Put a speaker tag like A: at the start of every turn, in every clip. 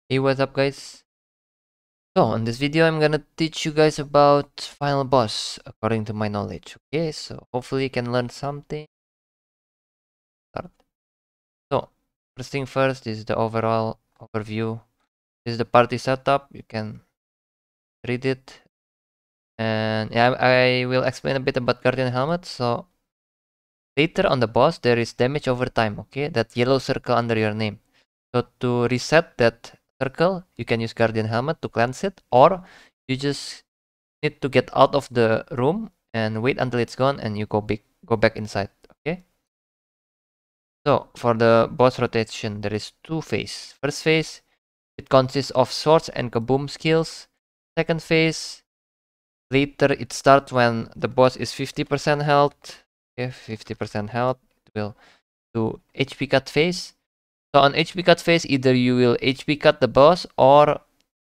A: Hey, what's up guys? So in this video I'm gonna teach you guys about final boss according to my knowledge. Okay, so hopefully you can learn something. Start. So first thing first is the overall overview. This is the party setup. You can read it. And yeah, I will explain a bit about Guardian Helmet. So later on the boss there is damage over time, okay? That yellow circle under your name. So to reset that circle, you can use Guardian Helmet to cleanse it, or you just need to get out of the room and wait until it's gone and you go back inside. Okay, so for the boss rotation there is two phases. First phase, it consists of swords and kaboom skills. Second phase, later it starts when the boss is 50% health. Okay, 50% health. It will do HP cut phase. So on HP cut phase, either you will HP cut the boss or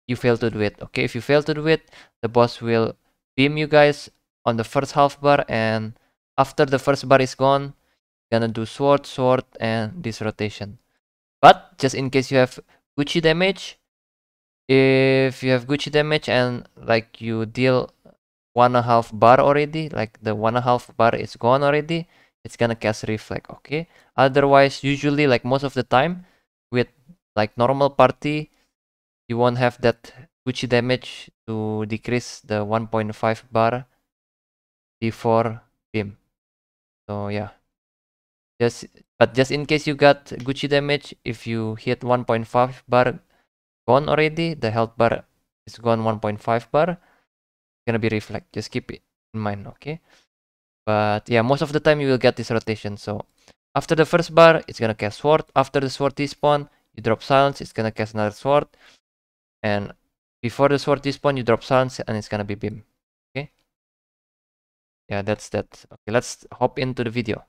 A: you fail to do it. Okay, if you fail to do it, the boss will beam you guys on the first half bar, and after the first bar is gone, gonna do sword, sword, and this rotation. But just in case you have Gucci damage, if you have Gucci damage and like you deal 1.5 bar already, like the 1.5 bar is gone already, it's gonna cast reflect. Okay, otherwise usually like most of the time with like normal party, you won't have that Gucci damage to decrease the 1.5 bar before beam. So yeah, just in case you got Gucci damage, if you hit 1.5 bar gone already, the health bar is gone 1.5 bar, gonna be reflect. Just keep it in mind, okay? But yeah, most of the time you will get this rotation. So after the first bar, it's gonna cast sword. After the sword despawn, you drop silence, it's gonna cast another sword. And before the sword despawn, you drop silence and it's gonna be beam. Okay? Yeah, that's that. Okay, let's hop into the video.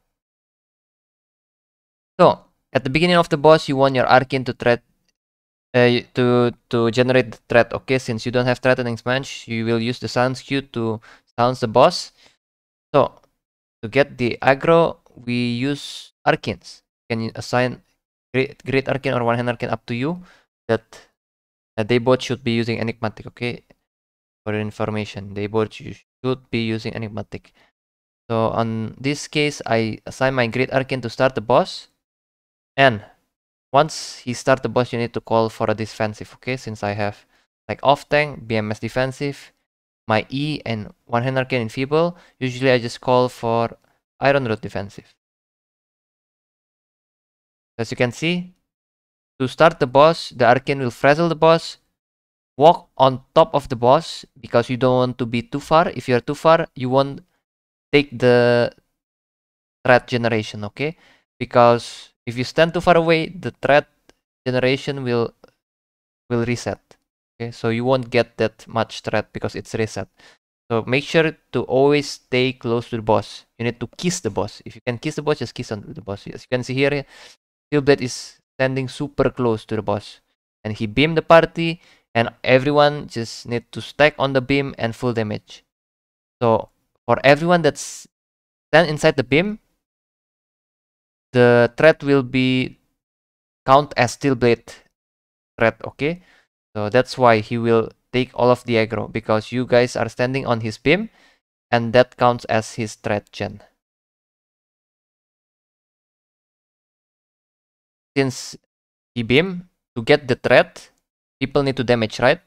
A: So at the beginning of the boss, you want your arcane to threat to generate the threat. Okay, since you don't have threatening smash, you will use the silence Q to silence the boss. So to get the aggro, we use arcanes. Can you assign great arcane or one hand arcane up to you? That they both should be using enigmatic. Okay, for your information, they both should be using enigmatic. So on this case, I assign my great arcane to start the boss, and once he start the boss, you need to call for a defensive. Okay, since I have like offtank, BMS defensive, my E and one hand arcane enfeeble, usually I just call for ironroot defensive. As you can see, to start the boss, the arcane will frazzle the boss, walk on top of the boss because you don't want to be too far. If you're too far, you won't take the threat generation, okay? Because if you stand too far away, the threat generation will reset. Okay, so you won't get that much threat because it's reset. So make sure to always stay close to the boss. You need to kiss the boss. If you can kiss the boss, just kiss on the boss. As you can see here, Steelblade is standing super close to the boss. And he beamed the party, and everyone just need to stack on the beam and full damage. So for everyone that's stand inside the beam, the threat will be count as Steelblade threat, okay? So that's why he will take all of the aggro, because you guys are standing on his beam, and that counts as his threat gen. Since he beam, to get the threat, people need to damage, right?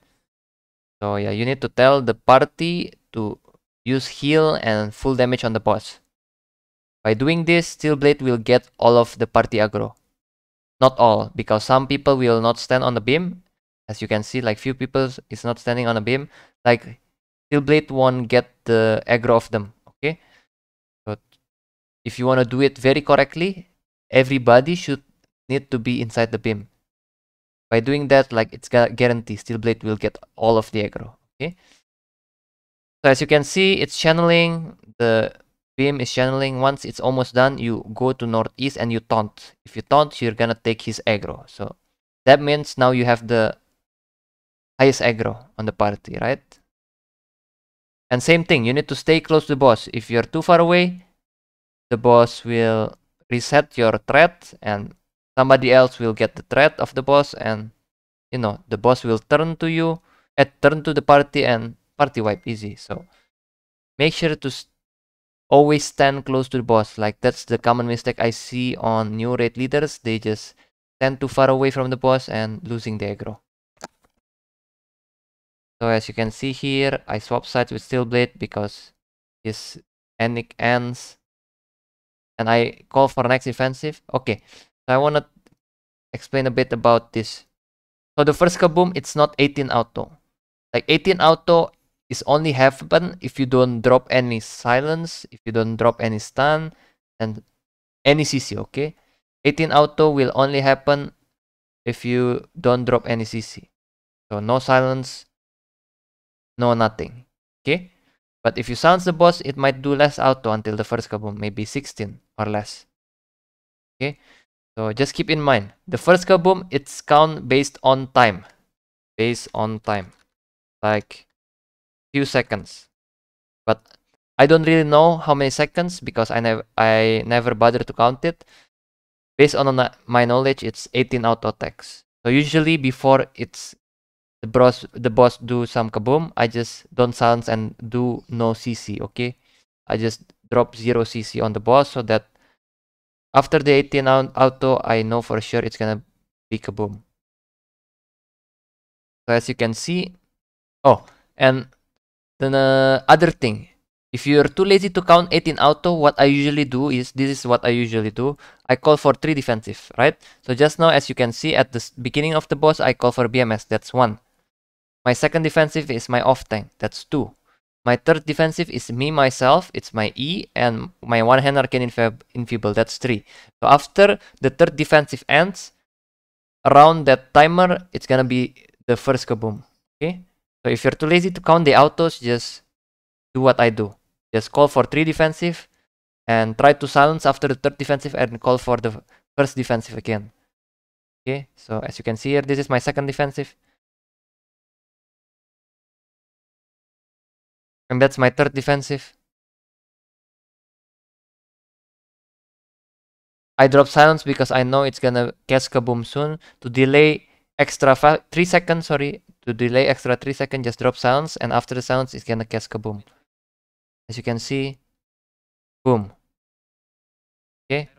A: So yeah, you need to tell the party to use heal and full damage on the boss. By doing this, Steelblade will get all of the party aggro. Not all, because some people will not stand on the beam. As you can see, like few people is not standing on a beam. Like Steelblade won't get the aggro of them. Okay, so if you want to do it very correctly, everybody should need to be inside the beam. By doing that, like it's guarantee Steelblade will get all of the aggro. Okay, so as you can see, it's channeling. The beam is channeling. Once it's almost done, you go to northeast and you taunt. If you taunt, you're gonna take his aggro. So that means now you have the highest aggro on the party, right? And same thing, you need to stay close to the boss. If you're too far away, the boss will reset your threat and somebody else will get the threat of the boss, and you know, the boss will turn to you, turn to the party and party wipe easy. So make sure to always stand close to the boss. Like that's the common mistake I see on new raid leaders. They just stand too far away from the boss and losing the aggro. So as you can see here, I swap sides with Steelblade because his Enig ends. And I call for next defensive. Okay, so I want to explain a bit about this. So the first kaboom, it's not 18 auto. Like 18 auto is only happen if you don't drop any silence, if you don't drop any stun, and any CC, okay? 18 auto will only happen if you don't drop any CC. So no silence, no nothing, okay? But if you silence the boss, it might do less auto until the first kaboom, maybe 16 or less, okay? So just keep in mind, the first kaboom, it's count based on time. Based on time. Like few seconds. But I don't really know how many seconds because I never bothered to count it. Based on my knowledge, it's 18 auto attacks. So usually before the boss do some kaboom, I just don't silence and do no CC, okay? I just drop 0 CC on the boss so that after the 18 auto, I know for sure it's gonna be kaboom. So as you can see, oh, and the other thing, if you're too lazy to count 18 auto, what I usually do is, this is what I usually do, I call for 3 defensive, right? So just now, as you can see, at the beginning of the boss, I call for BMS, that's 1. My second defensive is my offtank, that's 2. My third defensive is me, myself, it's my E, and my one-hand arcane enfeeble, that's 3. So after the third defensive ends, around that timer, it's gonna be the first kaboom, okay? So if you're too lazy to count the autos, just do what I do. Just call for 3 defensive and try to silence after the third defensive and call for the first defensive again. Okay, so as you can see here, this is my second defensive. And that's my third defensive. I drop silence because I know it's gonna cast kaboom soon. To delay extra 3 seconds, sorry. To delay extra 3 seconds, just drop silence. And after the silence, it's gonna cast kaboom. As you can see, boom. Okay.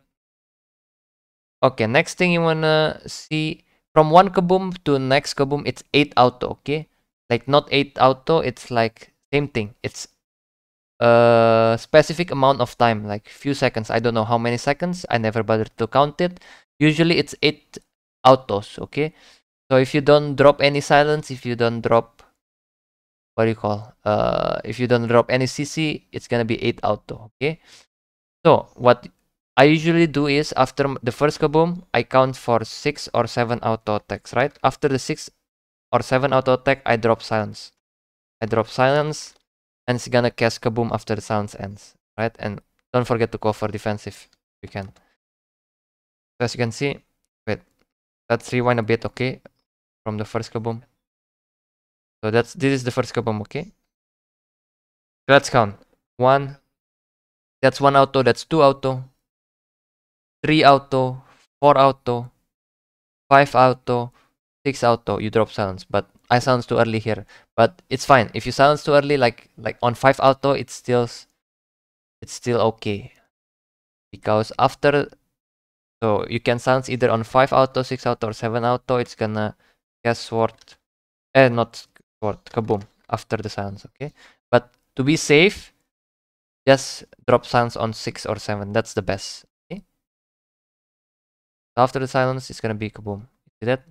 A: Okay, next thing you wanna see, from one kaboom to next kaboom, it's 8 auto, okay? Like not 8 auto, it's like same thing. It's a specific amount of time, like few seconds. I don't know how many seconds. I never bothered to count it. Usually it's 8 autos, okay? So if you don't drop any silence, if you don't drop, what do you call? If you don't drop any CC, it's gonna be 8 auto, okay? So what I usually do is after the first kaboom, I count for 6 or 7 auto attacks, right? After the 6 or 7 auto attack, I drop silence. I drop silence, and it's gonna cast kaboom after the silence ends, right? And don't forget to call for defensive if you can. So as you can see, wait, let's rewind a bit, okay? From the first kaboom. So this is the first kaboom, okay? Let's count. 1, that's 1 auto, that's 2 auto, 3 auto, 4 auto, 5 auto, 6 auto, you drop silence. But I silence too early here. But it's fine. If you silence too early, like on 5 auto, it's still okay. Because after, so you can silence either on 5 auto, 6 auto, or 7 auto, it's gonna cast sword. Not sword, kaboom, after the silence, okay? But to be safe, just drop silence on 6 or 7. That's the best, okay? So after the silence, it's gonna be kaboom. See that?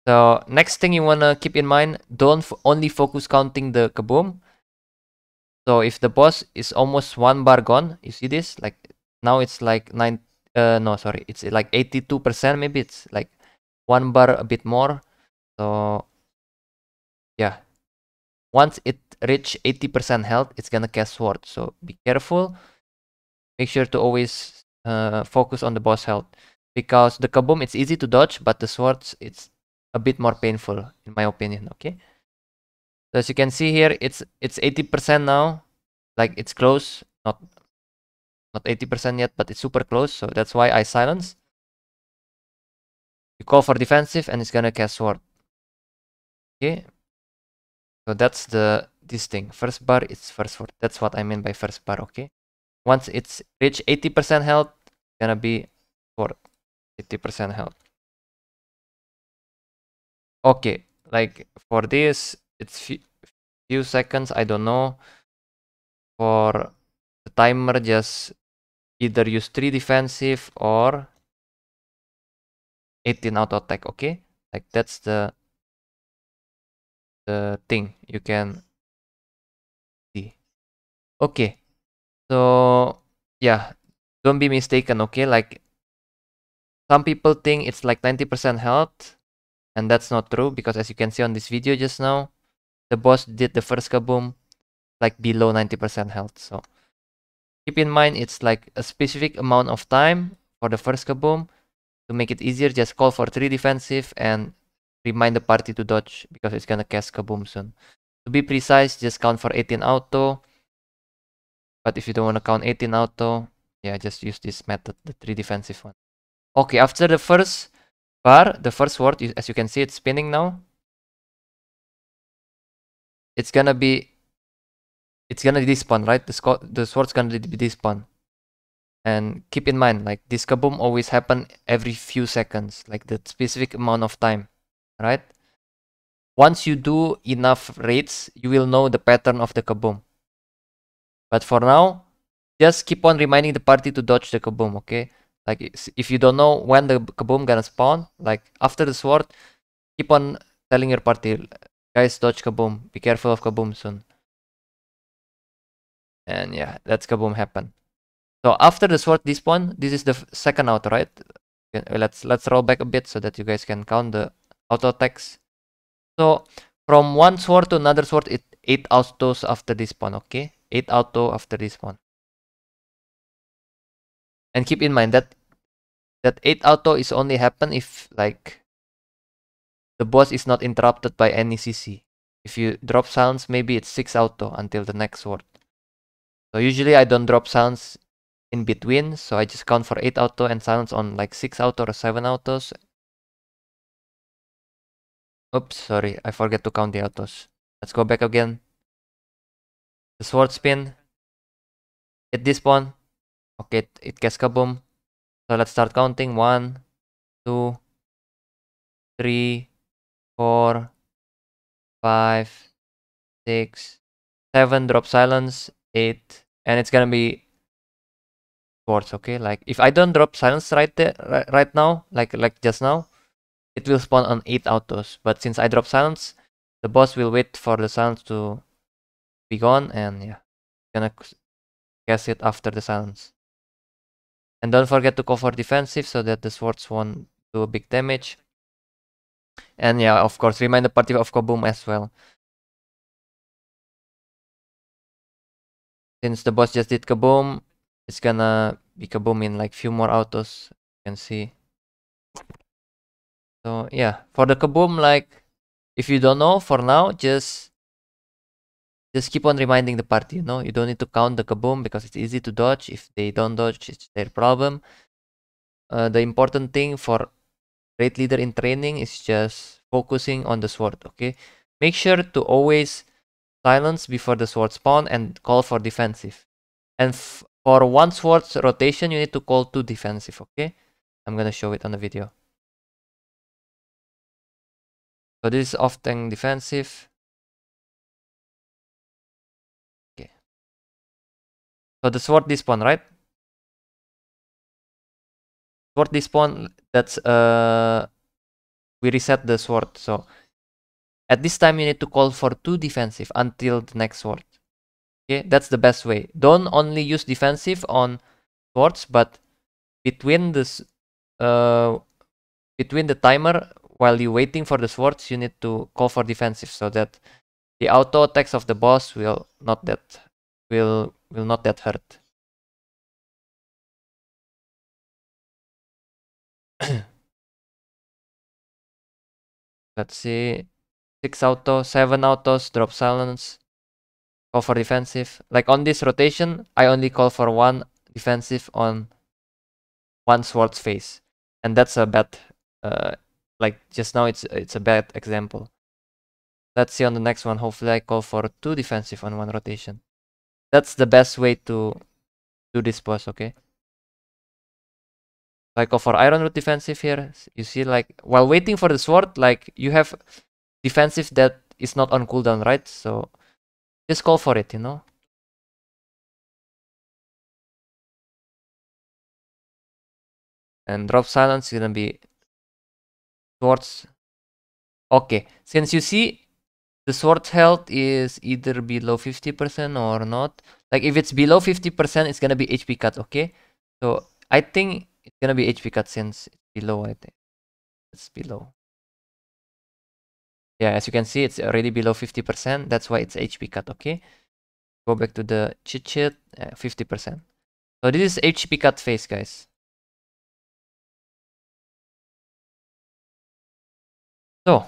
A: So next thing you wanna keep in mind, don't only focus counting the kaboom. So if the boss is almost 1 bar gone, you see this? Like now it's like no, sorry, it's like 82%, maybe it's like 1 bar a bit more. So yeah, once it reach 80% health, it's gonna cast sword. So be careful. Make sure to always focus on the boss health, because the kaboom, it's easy to dodge, but the swords, it's a bit more painful in my opinion, okay? So as you can see here, it's 80% now. Like it's close, not 80% yet, but it's super close. So that's why I silence. You call for defensive and it's gonna cast sword. Okay. So that's this thing. First bar is first sword. That's what I mean by first bar, okay? Once it's reached 80% health, it's gonna be sword. 80% health. Okay, like for this, it's few seconds, I don't know. For the timer, just either use 3 defensive or 18 auto attack, okay? Like that's the thing you can see. Okay, so yeah, don't be mistaken, okay? Like some people think it's like 90% health, and that's not true because as you can see on this video just now, the boss did the first kaboom like below 90% health. So keep in mind it's like a specific amount of time for the first kaboom. To make it easier, just call for 3 defensive and remind the party to dodge because it's gonna cast kaboom soon. To be precise, just count for 18 auto. But if you don't want to count 18 auto, yeah, just use this method, the 3 defensive one. Okay, after the first bar, the first word, as you can see, it's spinning now. It's gonna despawn, right? The sword's gonna be despawn. And keep in mind, like this kaboom always happen every few seconds, like the specific amount of time, right? Once you do enough raids, you will know the pattern of the kaboom. But for now, just keep on reminding the party to dodge the kaboom, okay? Like if you don't know when the kaboom gonna spawn, like after the sword, keep on telling your party, guys, dodge kaboom. Be careful of kaboom soon. And yeah, that's kaboom happen. So after the sword despawn, this is the second auto, right? Let's roll back a bit so that you guys can count the auto attacks. So from one sword to another sword, 8 autos after despawn, okay? 8 auto after despawn. And keep in mind that 8 auto is only happen if like the boss is not interrupted by any CC. If you drop silence, maybe it's 6 auto until the next sword. So usually I don't drop silence in between, so I just count for 8 auto and silence on like 6 auto or 7 autos. Oops, sorry, I forget to count the autos. Let's go back again. The sword spin. Hit this one. Okay, it casts kaboom. So let's start counting. 1, 2, 3, 4, 5, 6, 7. Drop silence. 8. And it's gonna be swords, okay? Like if I don't drop silence right there, right now, like just now, it will spawn on 8 autos. But since I drop silence, the boss will wait for the silence to be gone, and yeah, gonna cast it after the silence. And don't forget to call for defensive so that the swords won't do a big damage. And yeah, of course, remind the party of kaboom as well. Since the boss just did kaboom, it's gonna be kaboom in like few more autos. You can see. So yeah, for the kaboom, like if you don't know for now, just keep on reminding the party. You know, you don't need to count the kaboom because it's easy to dodge. If they don't dodge, it's their problem. The important thing for raid leader in training is just focusing on the sword. Okay, make sure to always silence before the sword spawn and call for defensive. And for one sword's rotation, you need to call 2 defensive. Okay, I'm gonna show it on the video. So this is offtank defensive. Okay. So the sword despawn, right? Sword despawn, that's we reset the sword. So at this time you need to call for 2 defensive until the next sword. Okay, that's the best way. Don't only use defensive on swords, but between this between the timer while you're waiting for the swords, you need to call for defensive so that the auto attacks of the boss will not that hurt. Let's see. 6 auto, 7 autos, drop silence, call for defensive. Like on this rotation, I only call for 1 defensive on one sword's face. And that's a bad Like just now, it's a bad example. Let's see on the next one. Hopefully I call for 2 defensive on 1 rotation. That's the best way to do this boss, okay? So I go for ironroot defensive here. You see, like, while waiting for the sword, like, you have defensive that is not on cooldown, right? So just call for it, you know? And drop silence is gonna be swords. Okay, since you see the sword's health is either below 50% or not. Like if it's below 50%, it's gonna be HP cut, okay? So I think it's gonna be HP cut since it's below, I think. It's below. Yeah, as you can see, it's already below 50%. That's why it's HP cut, okay? Go back to the cheat sheet, 50%. So this is HP cut phase, guys. So,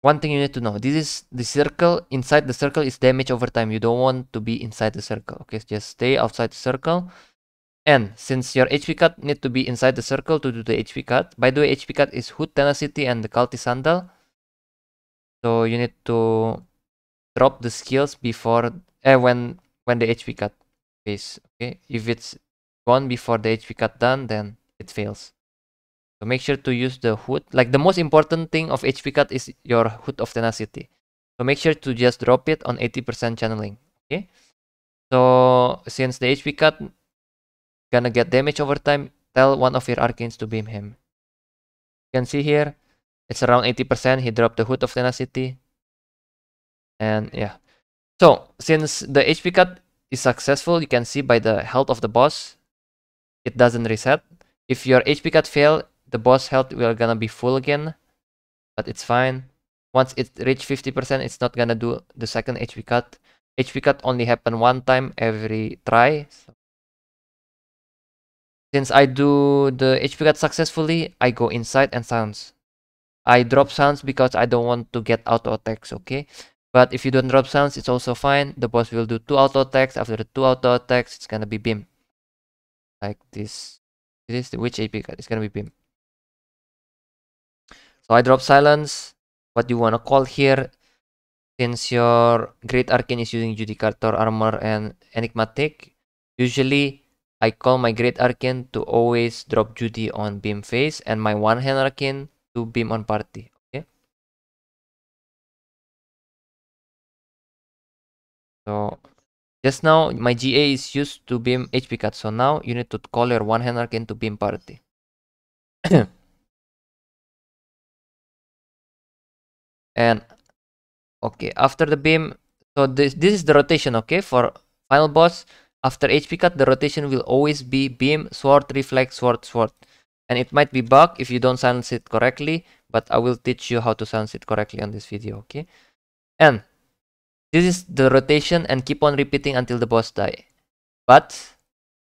A: one thing you need to know, this is the circle. Inside the circle is damage over time. You don't want to be inside the circle, okay? Just stay outside the circle. And since your HP cut need to be inside the circle to do the HP cut. By the way, HP cut is hood, tenacity, and the cultist sandal. So you need to drop the skills before when the HP cut phase. Okay, if it's gone before the HP cut done, then it fails. So make sure to use the hood. Like the most important thing of HP cut is your hood of tenacity. So make sure to just drop it on 80% channeling. Okay. So since the HP cut gonna get damage over time, tell one of your arcanes to beam him. You can see here, it's around 80%. He dropped the hood of tenacity. And yeah. So since the HP cut is successful, you can see by the health of the boss, it doesn't reset. If your HP cut fail, the boss health will gonna be full again, but it's fine. Once it reach 50%, it's not gonna do the second HP cut. HP cut only happen one time every try. So since I do the HP cut successfully, I go inside and silence. I drop sounds because I don't want to get auto attacks, okay? But if you don't drop sounds, it's also fine. The boss will do 2 auto attacks. After the 2 auto attacks, it's gonna be beam. Like this. This is the which AP cut? It's gonna be beam. So I drop silence. What you wanna call here? Since your great arcane is using judicator, armor, and enigmatic, usually I call my great arcane to always drop Judy on beam phase and my one hand arcane to beam on party. Okay. So just now my GA is used to beam HP cut. So now you need to call your one hand arcane to beam party. And okay, after the beam, so this is the rotation, okay? For final boss, after HP cut, the rotation will always be beam, sword, reflex, sword, sword. And it might be bug if you don't silence it correctly, but I will teach you how to silence it correctly on this video, okay? And this is the rotation and keep on repeating until the boss die. But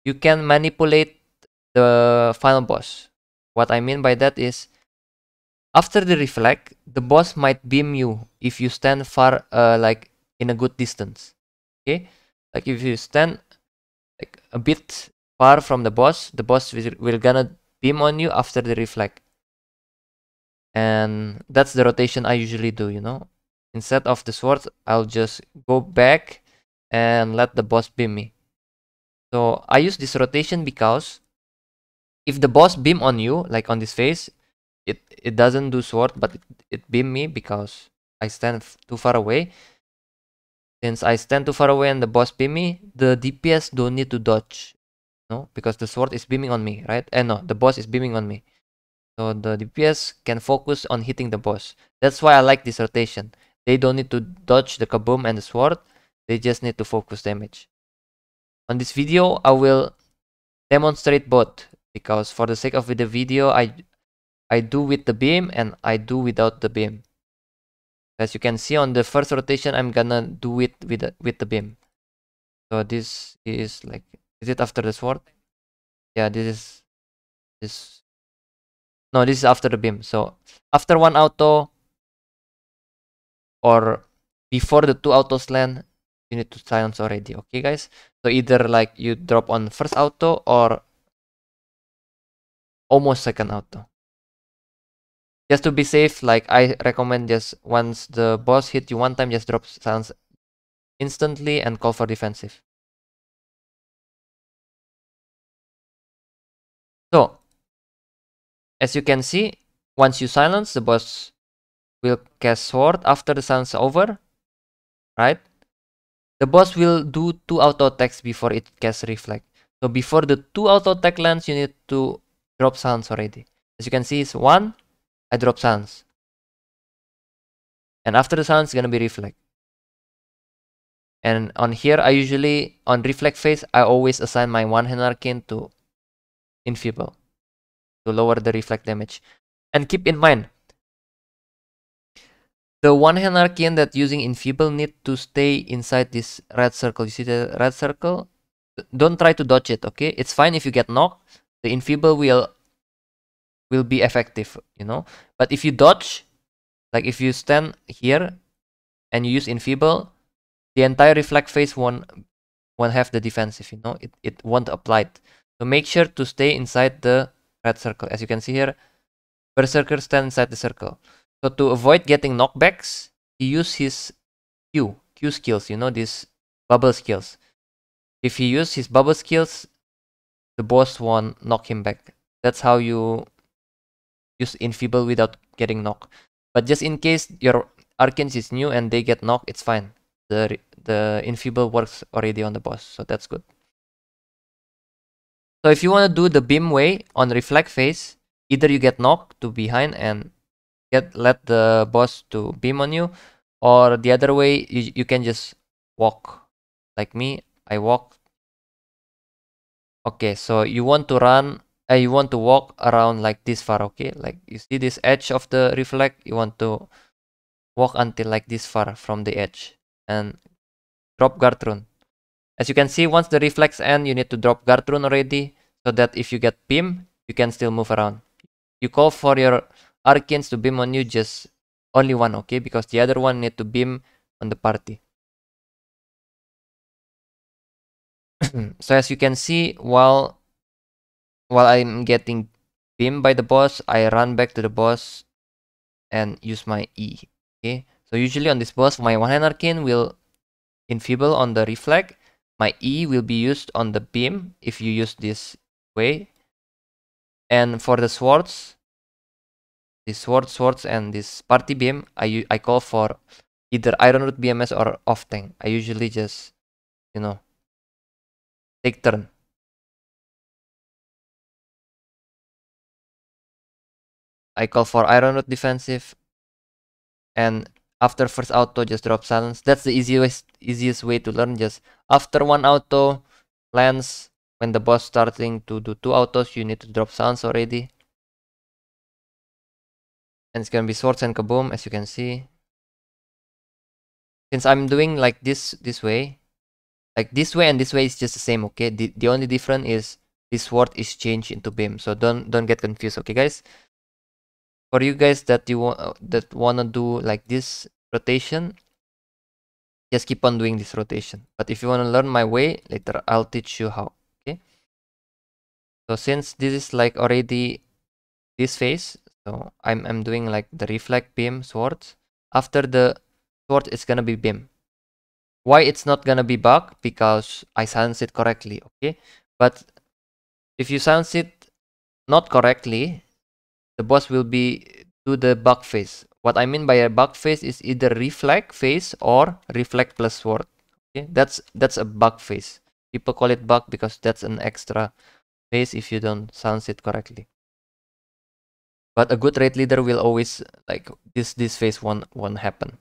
A: you can manipulate the final boss. What I mean by that is, after the reflect, the boss might beam you if you stand far, like in a good distance. Okay, like if you stand like a bit far from the boss will gonna beam on you after the reflect. And that's the rotation I usually do, you know. Instead of the sword, I'll just go back and let the boss beam me. So I use this rotation because if the boss beam on you, like on this phase, it doesn't do sword, but it beam me because I stand too far away. Since I stand too far away and the boss beam me, the DPS don't need to dodge, no, because the sword is beaming on me, right? And no, the boss is beaming on me. So the DPS can focus on hitting the boss. That's why I like this rotation. They don't need to dodge the kaboom and the sword. They just need to focus damage. On this video, I will demonstrate both because for the sake of the video, I do with the beam and I do without the beam. As you can see on the first rotation, I'm gonna do it with the beam. So this is like, is it after the sword? Yeah, this. No, this is after the beam. So after one auto or before the 2 autos land, you need to silence already. Okay, guys. So either like you drop on first auto or almost second auto. Just to be safe, like I recommend just once the boss hit you one time, just drop silence instantly and call for defensive. So, as you can see, once you silence, the boss will cast sword after the silence is over, right? The boss will do 2 auto attacks before it casts reflect. So before the 2 auto attack lands, you need to drop silence already. As you can see, it's 1, I drop silence. And after the silence, it's gonna be reflect. And on here, I usually, on reflect phase, I always assign my one-hand arcane to enfeeble to lower the reflect damage. And keep in mind, the one-hand arcane that using enfeeble need to stay inside this red circle. You see the red circle? Don't try to dodge it, okay? It's fine if you get knocked. The enfeeble will be effective, you know? But if you dodge, like if you stand here and you use enfeeble, the entire reflect phase won't have the defensive, you know? It won't apply it. So make sure to stay inside the red circle. As you can see here, Berserker stand inside the circle. So to avoid getting knockbacks, he use his Q skills, you know, these bubble skills. If he use his bubble skills, the boss won't knock him back. That's how you use enfeeble without getting knocked. But just in case your arcanes is new and they get knocked, it's fine. The enfeeble works already on the boss, so that's good. So if you want to do the beam way on reflect phase, either you get knocked to behind and let the boss to beam on you, or the other way, you can just walk. Like me, I walk. Okay, so you want to run, you want to walk around like this far, okay? Like you see this edge of the reflect, you want to walk until like this far from the edge and drop guard rune. As you can see, once the reflex end, you need to drop guard rune already, so that if you get beam, you can still move around. You call for your arcanes to beam on you, just only one, okay? Because the other one need to beam on the party. So as you can see, while I'm getting beamed by the boss, I run back to the boss and use my E. Okay, so usually on this boss, my one-hand arcane will enfeeble on the reflect. My E will be used on the beam if you use this way. And for the swords, the swords and this party beam, I call for either ironroot BMS or offtank. I usually just, you know, take turn. I call for ironroot defensive, and after first auto, just drop silence. That's the easiest way to learn. Just after one auto lands, when the boss starting to do 2 autos, you need to drop silence already. And it's gonna be swords and kaboom, as you can see. Since I'm doing like this way, like this way and this way is just the same, okay? The only difference is this sword is changed into beam. So don't get confused, okay, guys? For you guys that wanna do like this rotation, just keep on doing this rotation. But if you wanna learn my way, later I'll teach you how, okay? So since this is like already this phase, so I'm doing like the reflect beam swords. After the sword, it's gonna be beam. Why it's not gonna be bug? Because I silence it correctly, okay? But if you silence it not correctly, the boss will be do the bug phase. What I mean by a bug phase is either reflect phase or reflect plus sword. Okay, that's a bug phase. People call it bug because that's an extra phase if you don't silence it correctly. But a good raid leader will always like this phase won't happen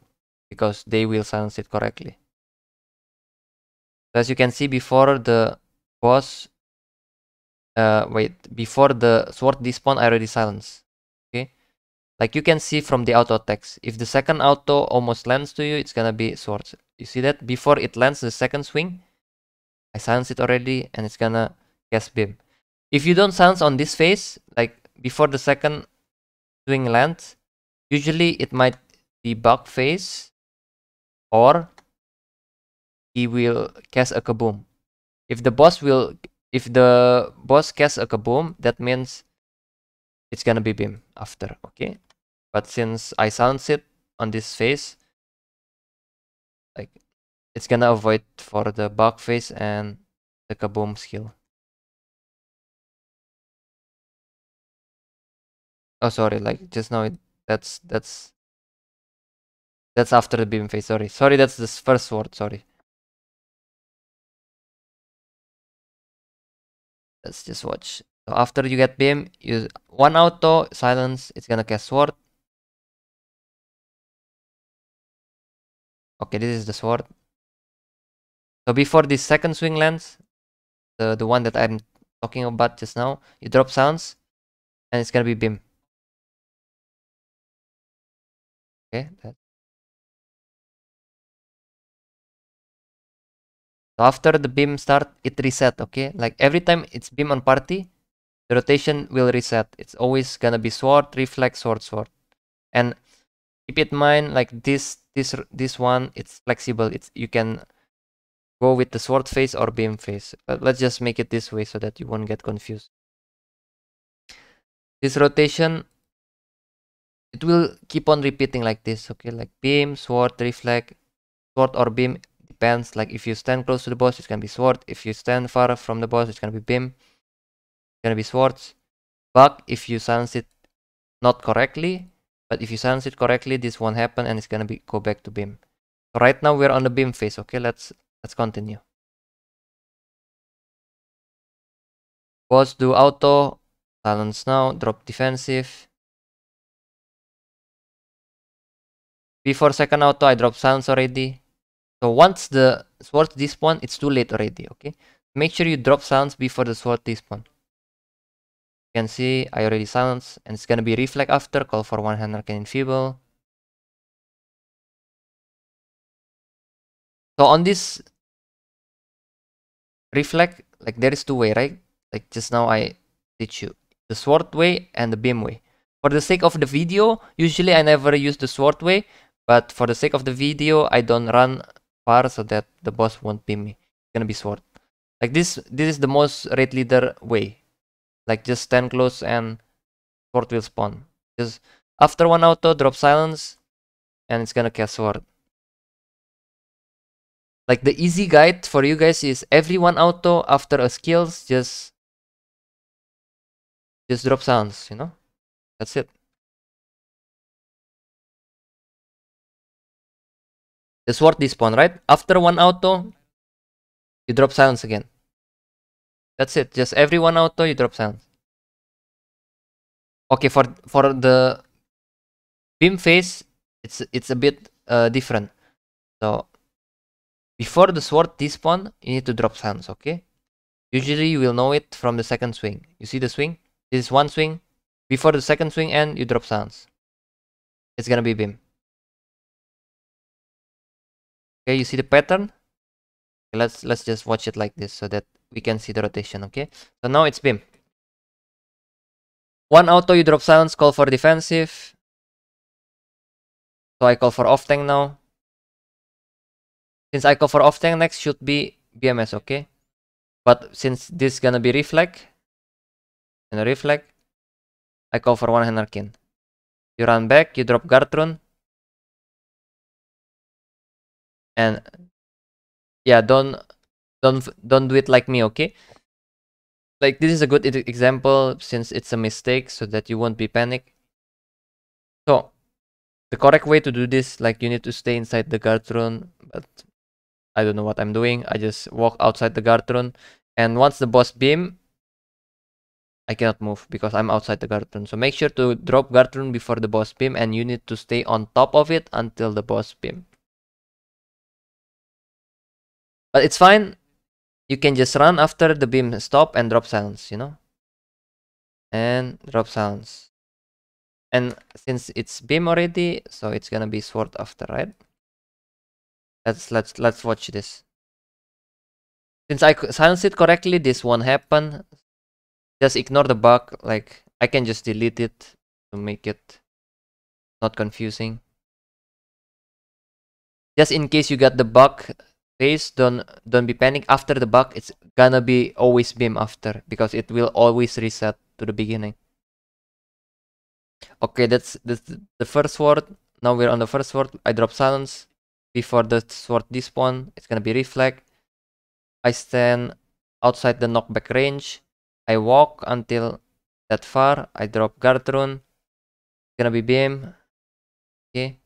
A: because they will silence it correctly. So as you can see, before the boss before the sword despawn, I already silenced. Okay, like you can see from the auto attacks, if the second auto almost lands to you, it's gonna be swords. You see that before it lands the second swing, I silence it already and it's gonna cast beam. If you don't silence on this phase, like before the second swing lands, usually it might be bug phase or he will cast a kaboom. If the boss casts a kaboom, that means it's gonna be beam after, okay? But since I silence it on this phase, like it's gonna avoid for the bug phase and the kaboom skill. Oh, sorry, like just now that's after the beam phase. Sorry, that's the first sword. Sorry. Let's just watch. So after you get beam, use one auto silence. It's gonna cast sword. Okay, this is the sword. So before this second swing lands, the one that I'm talking about just now, you drop sounds, and it's gonna be beam. Okay. So after the beam start, it reset. Okay, like every time it's beam on party, the rotation will reset. It's always gonna be sword, reflex, sword, sword. And keep in mind, like this one, it's flexible. It's you can go with the sword phase or beam phase. But let's just make it this way so that you won't get confused. This rotation, it will keep on repeating like this. Okay, like beam, sword, reflex, sword or beam. Depends. Like if you stand close to the boss, it's gonna be sword. If you stand far from the boss, it's gonna be beam. It's gonna be swords. But if you silence it not correctly, but if you silence it correctly, this won't happen and it's gonna be go back to beam. So right now we're on the beam phase. Okay, let's continue. Boss do auto, silence now, drop defensive. Before second auto, I drop silence already. So once the sword despawn, it's too late already. Okay, make sure you drop silence before the sword despawn. You can see I already silenced, and it's gonna be reflect after. Call for one hand arcane enfeeble. So on this reflect, like there is two way, right? Like just now I teach you the sword way and the beam way. For the sake of the video, usually I never use the sword way, but for the sake of the video, I don't run far so that the boss won't beam me. It's gonna be sword. Like this is the most raid leader way. Like just stand close and sword will spawn. Just after one auto, drop silence, and it's gonna cast sword. Like the easy guide for you guys is every one auto after a skills, just drop sounds, you know? That's it. The sword despawn, right? After one auto, you drop sounds again. That's it. Just every one auto, you drop sounds. Okay, for the beam phase, it's a bit different. So before the sword despawn, you need to drop sounds, okay? Usually you will know it from the second swing. You see the swing? This is one swing. Before the second swing end, you drop sounds. It's gonna be beam. Okay, you see the pattern? Let's just watch it like this so that we can see the rotation, okay? So now it's beam. One auto, you drop silence, call for defensive. So I call for offtank now. Since I call for offtank, next should be BMS, okay? But since this is gonna be reflect, and a reflect, I call for one hand arcane. You run back, you drop guard rune. And yeah, don't do it like me, okay? Like this is a good example since it's a mistake so that you won't be panic. So the correct way to do this, like you need to stay inside the guard rune, but I don't know what I'm doing. I just walk outside the guard rune, and once the boss beam, I cannot move because I'm outside the guard rune. So make sure to drop guard rune before the boss beam, and you need to stay on top of it until the boss beam. But it's fine. You can just run after the beam stop and drop silence, you know? And drop silence. And since it's beam already, so it's gonna be sword after, right? Let's watch this. Since I silence it correctly, this won't happen. Just ignore the bug. Like I can just delete it to make it not confusing. Just in case you got the bug phase, don't be panic. After the bug, it's gonna be always beam after because it will always reset to the beginning. Okay, that's the first sword. Now we're on the first sword. I drop silence. Before the sword despawn, it's gonna be reflect. I stand outside the knockback range. I walk until that far. I drop guard rune. Gonna be beam. Okay.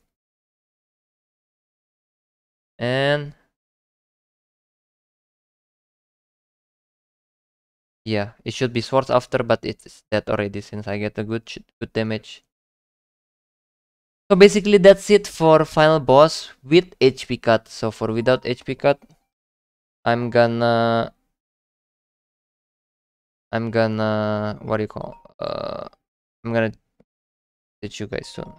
A: And yeah, it should be swords after, but it's dead already since I get a good damage. So basically that's it for final boss with HP cut. So for without HP cut, I'm gonna what do you call I'm gonna teach you guys soon.